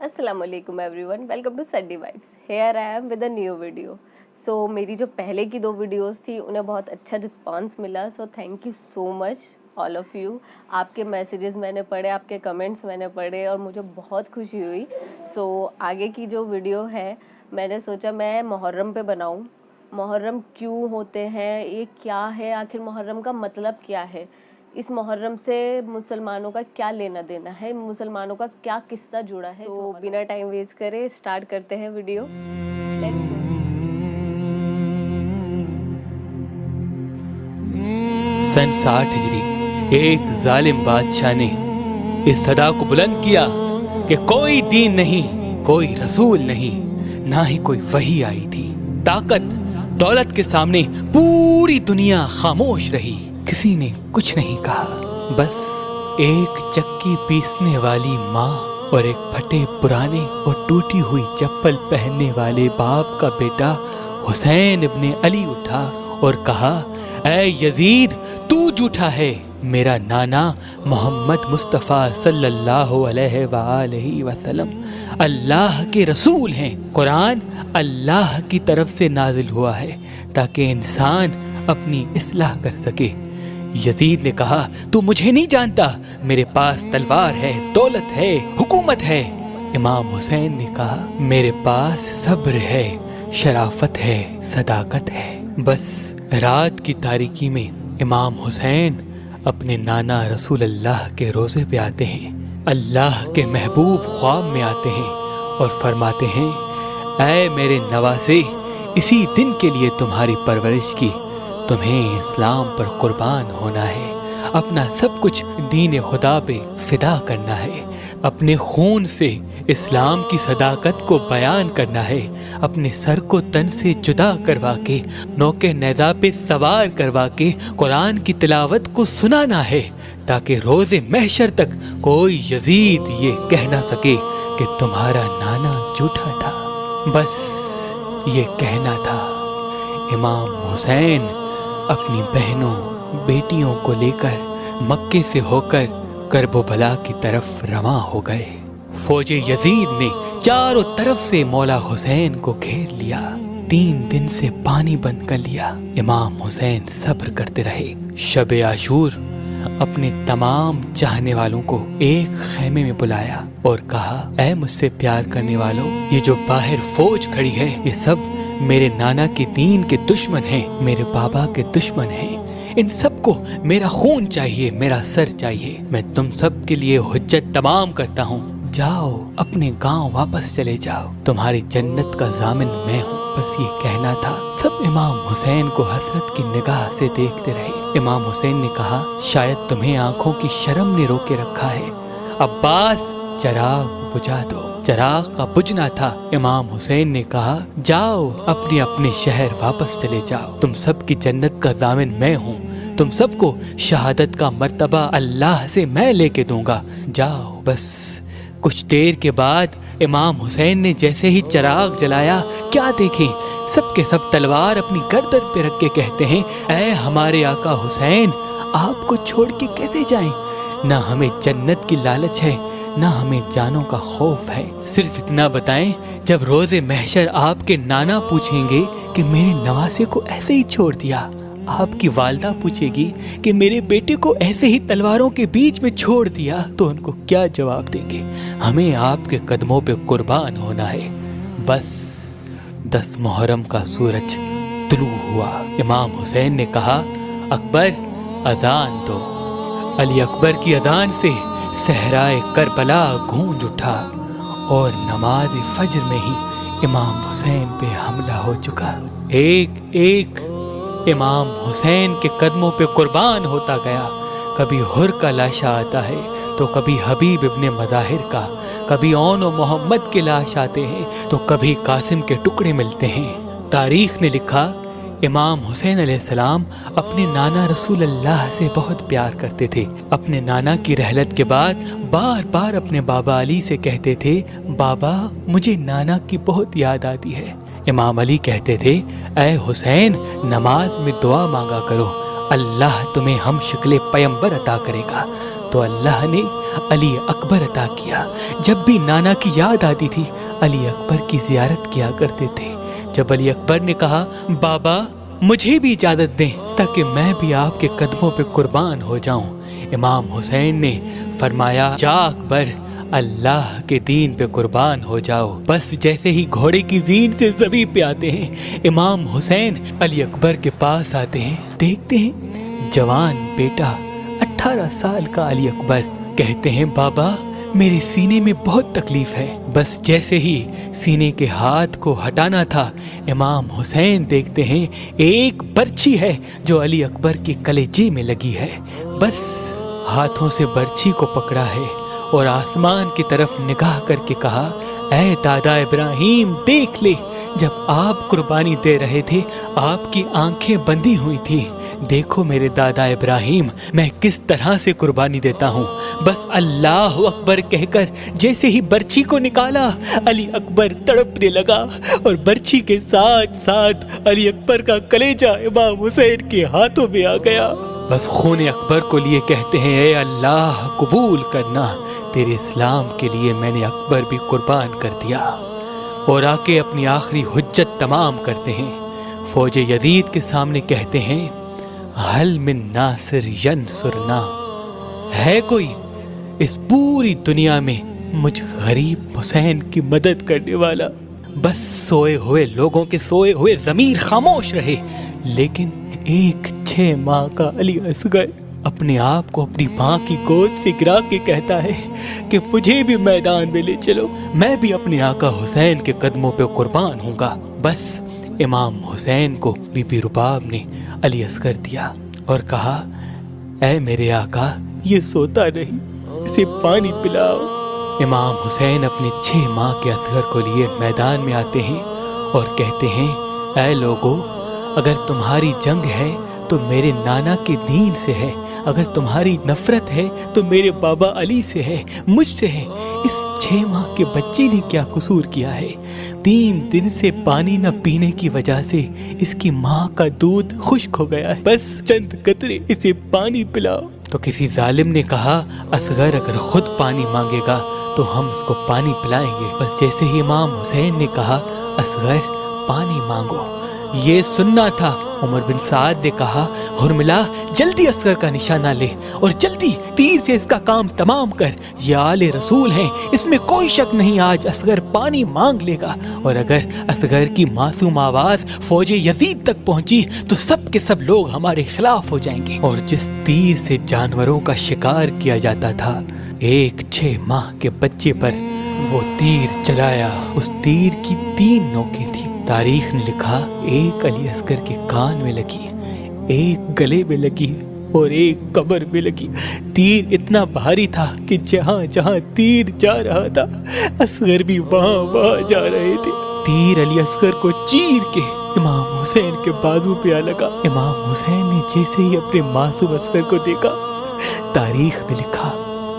अस्सलाम वालेकुम everyone, welcome to Saddi vibes. Here I am with a new video. So मेरी जो पहले की 2 वीडियोस थी उन्हें बहुत अच्छा रिस्पांस मिला, so thank you so much all of you. आपके मैसेजेस मैंने पढ़े, आपके कमेंट्स मैंने पढ़े और मुझे बहुत खुशी हुई। सो आगे की जो वीडियो है मैंने सोचा मैं मुहर्रम पे बनाऊँ। मुहर्रम क्यों होते हैं, ये क्या है, आखिर मुहर्रम का मतलब क्या है, इस मुहर्रम से मुसलमानों का क्या लेना देना है, मुसलमानों का क्या किस्सा जुड़ा है। तो बिना टाइम वेस्ट करे स्टार्ट करते हैं वीडियो। Let's go. सन 60 हिजरी एक जालिम बादशाह ने इस सदा को बुलंद किया कि कोई दीन नहीं, कोई रसूल नहीं, ना ही कोई वही आई थी। ताकत दौलत के सामने पूरी दुनिया खामोश रही, किसी ने कुछ नहीं कहा। बस एक चक्की पीसने वाली माँ और एक फटे पुराने और टूटी हुई चप्पल पहनने वाले बाप का बेटा हुसैन इब्ने अली उठा और कहा, ऐ यजीद, तू झूठा है। मेरा नाना मोहम्मद मुस्तफ़ा सल्लल्लाहु अलैहि वसल्लम अल्लाह के रसूल हैं। कुरान अल्लाह की तरफ से नाजिल हुआ है ताकि इंसान अपनी इस्लाह कर सके। यजीद ने कहा, तू मुझे नहीं जानता, मेरे पास तलवार है, दौलत है, हुकूमत है। इमाम हुसैन ने कहा, मेरे पास सब्र है, शराफत है, सदाकत है। बस रात की तारीकी में इमाम हुसैन अपने नाना रसूल अल्लाह के रोज़े पे आते हैं। अल्लाह के महबूब ख्वाब में आते हैं और फरमाते हैं, ऐ मेरे नवासे, इसी दिन के लिए तुम्हारी परवरिश की, तुम्हें इस्लाम पर कुर्बान होना है, अपना सब कुछ दीन खुदा पे फिदा करना है, अपने खून से इस्लाम की सदाकत को बयान करना है, अपने सर को तन से जुदा करवा के नौके नेज़ा पे सवार करवा के कुरान की तिलावत को सुनाना है, ताकि रोज़े महशर तक कोई यजीद ये कह ना सके कि तुम्हारा नाना झूठा था। बस ये कहना था। इमाम हुसैन अपनी बहनों बेटियों को लेकर मक्के से होकर करबला की तरफ रवां हो गए। फौजे यजीद ने चारों तरफ से मौला हुसैन को घेर लिया। 3 दिन से पानी बंद कर लिया। इमाम हुसैन सब्र करते रहे। शब आशूर अपने तमाम चाहने वालों को एक खेमे में बुलाया और कहा, ऐ मुझसे प्यार करने वालों, ये जो बाहर फौज खड़ी है ये सब मेरे नाना के दीन के दुश्मन हैं, मेरे बाबा के दुश्मन हैं। इन सबको मेरा खून चाहिए, मेरा सर चाहिए। मैं तुम सब के लिए हुज्जत तमाम करता हूँ। जाओ, अपने गांव वापस चले जाओ, तुम्हारी जन्नत का जामिन मैं हूँ। बस ये कहना था। सब इमाम हुसैन को हसरत की निगाह से देखते रहे। इमाम हुसैन ने कहा, शायद तुम्हें आंखों की शर्म ने रोके रखा है। अब्बास, चराग बुझा दो। चराग का बुझना था। इमाम हुसैन ने कहा, जाओ, अपने अपने शहर वापस चले जाओ, तुम सब की जन्नत का दामन मैं हूँ, तुम सबको शहादत का मर्तबा अल्लाह से मैं लेके दूंगा, जाओ। बस कुछ देर के बाद इमाम हुसैन ने जैसे ही चराग जलाया, क्या देखें, सब के सब तलवार अपनी गर्दन पे रख के कहते हैं, ऐ हमारे आका हुसैन, आपको छोड़ के कैसे जाएं? ना हमें जन्नत की लालच है, ना हमें जानों का खौफ है। सिर्फ इतना बताएं, जब रोज़े महशर आपके नाना पूछेंगे कि मेरे नवासे को ऐसे ही छोड़ दिया, आपकी वालदा पूछेगी कि मेरे बेटे को ऐसे ही तलवारों के बीच में छोड़ दिया, तो उनको क्या जवाब देंगे? हमें आपके कदमों पे कुर्बान होना है। बस 10 मुहर्रम का सूरज तुलू हुआ। इमाम हुसैन ने कहा, अकबर, अजान दो। अली अकबर की अजान से सहराए करबला गूंज उठा और नमाज फज्र में ही इमाम हुसैन पे हमला हो चुका। एक एक इमाम हुसैन के कदमों पे कुर्बान होता गया। कभी हुर का लाशा आता है तो कभी हबीब इब्ने मज़ाहिर का, कभी औन और मोहम्मद के लाश आते हैं तो कभी कासिम के टुकड़े मिलते हैं। तारीख ने लिखा, इमाम हुसैन अलैहिस्सलाम अपने नाना रसूल अल्लाह से बहुत प्यार करते थे। अपने नाना की रहलत के बाद बार बार अपने बाबा अली से कहते थे, बाबा, मुझे नाना की बहुत याद आती है। इमाम अली कहते थे, ऐ हुसैन, नमाज में दुआ मांगा करो, अल्लाह तुम्हें हम शक्ल पैगंबर अता करेगा। तो अल्लाह ने अली अकबर अता किया। जब भी नाना की याद आती थी अली अकबर की ज़ियारत किया करते थे। जब अली अकबर ने कहा बाबा मुझे भी इजाज़त दें ताकि मैं भी आपके कदमों पे कुर्बान हो जाऊं, इमाम हुसैन ने फरमाया जा अकबर, अल्लाह के दीन पे कुर्बान हो जाओ। बस जैसे ही घोड़े की ज़ीन से ज़मीन पे आते हैं इमाम हुसैन अली अकबर के पास आते हैं। देखते हैं जवान बेटा 18 साल का अली अकबर। कहते हैं बाबा मेरे सीने में बहुत तकलीफ है। बस जैसे ही सीने के हाथ को हटाना था इमाम हुसैन देखते हैं एक बर्छी है जो अली अकबर के कलेजे में लगी है। बस हाथों से बर्छी को पकड़ा है और आसमान की तरफ निगाह करके कहा ऐ दादा इब्राहिम देख ले, जब आप कुर्बानी दे रहे थे आपकी आंखें बंदी हुई थी। देखो मेरे दादा इब्राहिम मैं किस तरह से कुर्बानी देता हूँ। बस अल्लाह अकबर कहकर जैसे ही बर्छी को निकाला अली अकबर तड़पने लगा और बर्छी के साथ साथ अली अकबर का कलेजा इमाम हुसैन के हाथों में आ गया। बस खून अकबर को लिए कहते हैं ए अल्लाह कबूल करना, तेरे इस्लाम के लिए मैंने अकबर भी कुर्बान कर दिया। और आके अपनी आखिरी हुज्जत तमाम करते हैं। फौज यजीद के सामने कहते हैं हल मिन नासिर यंसुरना, है कोई इस पूरी दुनिया में मुझ गरीब हुसैन की मदद करने वाला। बस सोए हुए लोगों के सोए हुए ज़मीर खामोश रहे, लेकिन एक 6 माह का अली असगर अपने आप को अपनी माँ की गोद से गिरा के कहता है कि मुझे भी मैदान में ले चलो, मैं भी अपने आका हुसैन के कदमों पे कुर्बान होऊंगा। बस इमाम हुसैन को बीबी रुबाब ने अली असगर दिया और कहा ऐ मेरे आका ये सोता नहीं, इसे पानी पिलाओ। इमाम हुसैन अपने 6 माह के असगर को लिए मैदान में आते हैं और कहते हैं ऐ लोगो, अगर तुम्हारी जंग है तो मेरे नाना के दीन से है, अगर तुम्हारी नफरत है तो मेरे बाबा अली से है, मुझसे है। इस 6 माह के बच्चे ने क्या कसूर किया है? 3 दिन से पानी न पीने की वजह से इसकी माँ का दूध खुश्क हो गया है, बस चंद कतरे इसे पानी पिलाओ। तो किसी जालिम ने कहा असगर अगर खुद पानी मांगेगा तो हम उसको पानी पिलाएंगे। बस जैसे ही इमाम हुसैन ने कहा असगर पानी मांगो, ये सुनना था। उमर बिन साद ने कहा हुर्मिला जल्दी असगर का निशाना ले और जल्दी तीर से इसका काम तमाम कर, ये आले रसूल हैं, इसमें कोई शक नहीं आज असगर पानी मांग लेगा। और अगर असगर की मासूम आवाज फौज यजीद तक पहुंची तो सब के सब लोग हमारे खिलाफ हो जाएंगे। और जिस तीर से जानवरों का शिकार किया जाता था एक 6 माह के बच्चे पर वो तीर चलाया, उस तीर की 3 नोकें थी। तारीख ने लिखा एक अली असगर के कान में लगी, एक गले में लगी और एक कमर में लगी। तीर इतना भारी था कि जहाँ जहाँ तीर जा रहा था असगर भी वहाँ वहाँ जा रहे थे। तीर अली असगर को चीर के इमाम हुसैन के बाजू पे आ लगा। इमाम हुसैन ने जैसे ही अपने मासूम असगर को देखा, तारीख ने लिखा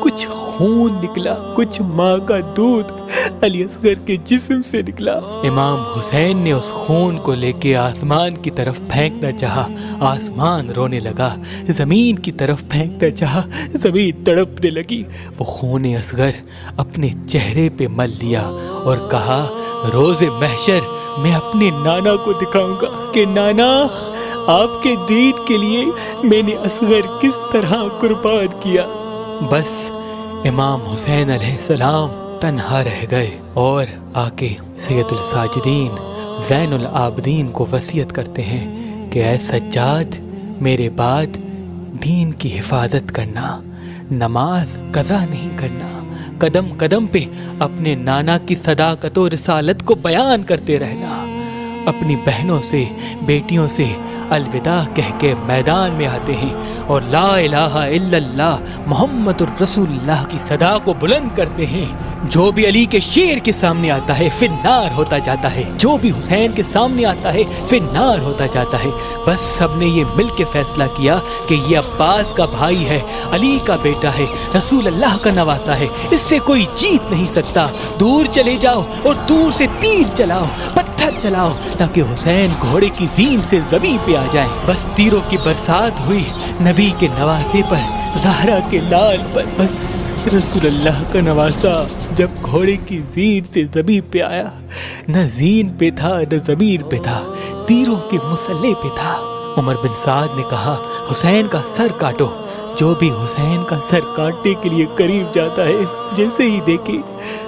कुछ खून निकला, कुछ माँ का दूध अली असगर के जिस्म से निकला। इमाम हुसैन ने उस खून को लेके आसमान की तरफ फेंकना चाहा, आसमान रोने लगा। जमीन की तरफ फेंकना चाहा, जमीन तड़पने लगी। वो खून असगर अपने चेहरे पे मल लिया और कहा रोज़े महशर मैं अपने नाना को दिखाऊंगा कि नाना आपके दीन के लिए मैंने असगर किस तरह कुर्बान किया। बस इमाम हुसैन अलैहिस्सलाम तन्हा रह गए और आके सैयदुल साजिदीन ज़ैनुल आबिदीन को वसीयत करते हैं कि ऐ सज्जाद मेरे बाद दीन की हिफाजत करना, नमाज कज़ा नहीं करना, कदम कदम पे अपने नाना की सदाकत और रिसालत को बयान करते रहना। अपनी बहनों से बेटियों से अलविदा कह के मैदान में आते हैं और ला इलाहा इल्लल्लाह मुहम्मदुर रसूलुल्लाह की सदा को बुलंद करते हैं। जो भी अली के शेर के सामने आता है फिर नार होता जाता है, जो भी हुसैन के सामने आता है फिर नार होता जाता है। बस सबने ये मिल के फैसला किया कि ये अब्बास का भाई है, अली का बेटा है, रसूल अल्लाह का नवासा है, इससे कोई जीत नहीं सकता। दूर चले जाओ और दूर से तीर चलाओ, पत्थर पत्थर चलाओ ताकि हुसैन घोड़े की ज़ीन से ज़मीन पे आ जाए। बस तीरों की बरसात हुई नबी के नवासे पर, ज़हरा के लाल पर। बस रसूलुल्लाह का नवासा जब घोड़े की ज़ीन से ज़मीन पे आया, न ज़ीन पे था न ज़मीन पे था, तीरों के मुसल्ले पे था। उमर बिन साद ने कहा, हुसैन का सर काटो। जो भी हुसैन का सर काटने के लिए करीब जाता है, जैसे ही देखे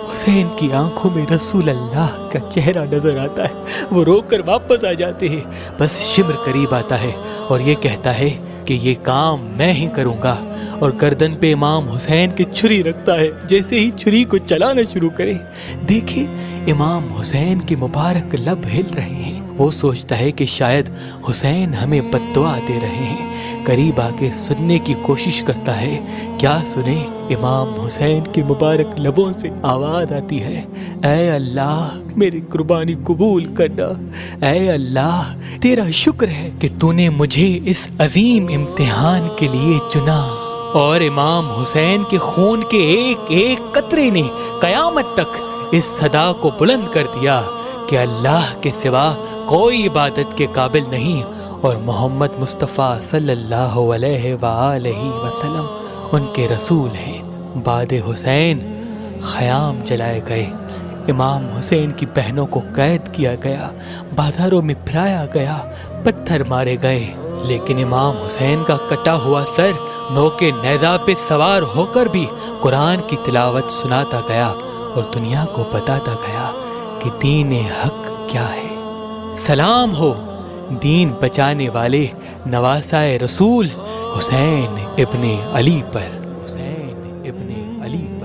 हुसैन की आंखों में रसूल अल्लाह का चेहरा नजर आता है, वो रोकर वापस आ जाते हैं। बस शिम्र करीब आता है और ये कहता है कि ये काम मैं ही करूँगा, और गर्दन पे इमाम हुसैन की छुरी रखता है। जैसे ही छुरी को चलाना शुरू करे, देखे इमाम हुसैन के मुबारक लब हिल रहे हैं। वो सोचता है कि शायद हुसैन हमें बद्दुआ दे रहे हैं। करीब आके सुनने की कोशिश करता है, क्या सुने? इमाम हुसैन के मुबारक लबों से आवाज़ आती है, ऐ अल्लाह मेरी कुर्बानी कबूल करना। ऐ अल्लाह तेरा शुक्र है कि तूने मुझे इस अजीम इम्तिहान के लिए चुना। और इमाम हुसैन के खून के एक एक कतरे ने कयामत तक इस सदा को बुलंद कर दिया कि अल्लाह के सिवा कोई इबादत के काबिल नहीं, और मोहम्मद मुस्तफ़ा सल्लल्लाहु अलैहि वसल्लम उनके रसूल हैं। बाद हुसैन ख़याम जलाए गए, इमाम हुसैन की बहनों को कैद किया गया, बाजारों में फिराया गया, पत्थर मारे गए। लेकिन इमाम हुसैन का कटा हुआ सर नौके नेज़ा पे सवार होकर भी कुरान की तिलावत सुनाता गया और दुनिया को बताता गया कि दीन हक क्या है। सलाम हो दीन बचाने वाले नवासाए रसूल हुसैन इब्ने अली पर, हुसैन इब्ने अली पर।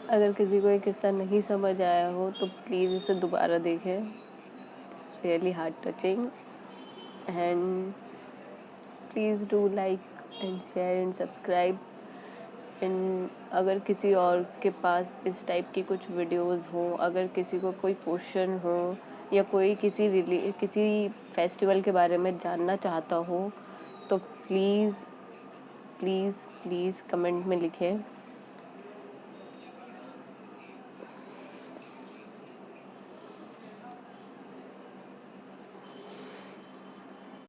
अगर किसी को ये किस्सा नहीं समझ आया हो तो प्लीज़ इसे दोबारा देखें। It's really heart touching, and please do like and share and subscribe. And अगर किसी और के पास इस टाइप की कुछ वीडियोस हो, अगर किसी को कोई क्वेश्चन हो या कोई किसी फेस्टिवल के बारे में जानना चाहता हो, तो प्लीज़ प्लीज़ प्लीज़ कमेंट में लिखें।